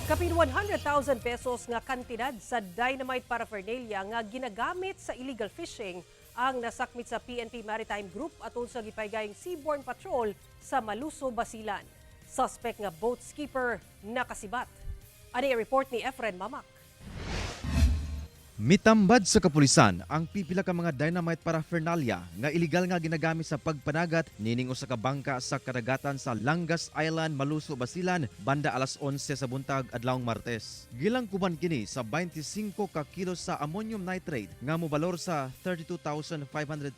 Kapin 100,000 pesos nga kantidad sa dynamite paraphernalia nga ginagamit sa illegal fishing ang nasakmit sa PNP Maritime Group atol sa gipaygayong seaborne patrol sa Maluso, Basilan. Suspek nga boat skipper nakasibat. Ani report ni Efren Mamak. Mitambad sa kapulisan ang pipila ka mga dynamite paraphernalia nga iligal nga ginagamit sa pagpanagat nining usa ka bangka sa kadagatan sa Langas Island, Maluso, Basilan banda alas 11 sa buntag adlawng Martes. Gilangkuban kini sa 25 ka kilo sa ammonium nitrate nga mobalor sa 32,500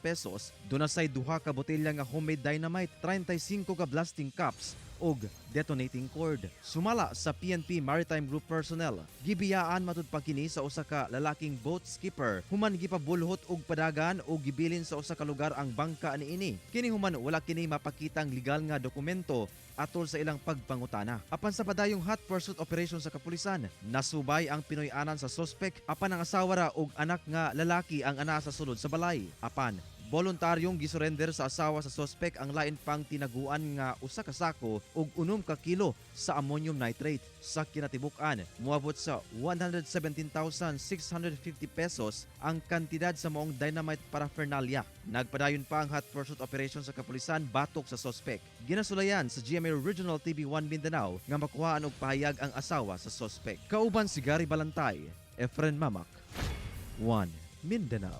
pesos. Dunasay duha ka botelya nga homemade dynamite, 35 ka blasting cups og detonating cord. Sumala sa PNP Maritime Group personnel, gibiyaan matud pa kini sa usa ka lalaking boat skipper human gipabulhot og padagan o gibilin sa usa ka lugar ang bangka niini. Kini human wala kini mapakitang legal nga dokumento atol sa ilang pagpangutana. Apan sa padayong hot pursuit operation sa kapulisan, nasubay ang Pinoy-anan sa suspek apan ang asawa ra og anak nga lalaki ang ana sa sulod sa balay. Apan voluntaryong gisurrender sa asawa sa suspek ang lain pang tinaguan nga usa ka sako ug 6 ka kilo sa ammonium nitrate. Sa kinatibuk-an, moabot sa 117,650 pesos ang kantidad sa maong dynamite paraphernalia. Nagpadayon pa ang hot pursuit operation sa kapulisan batok sa suspek. Ginasulayan sa GMA Regional TV1 Mindanao nga makuhaan og pahayag ang asawa sa suspek. Kauban si Gary Balantay, Efren Mamak, 1 Mindanao.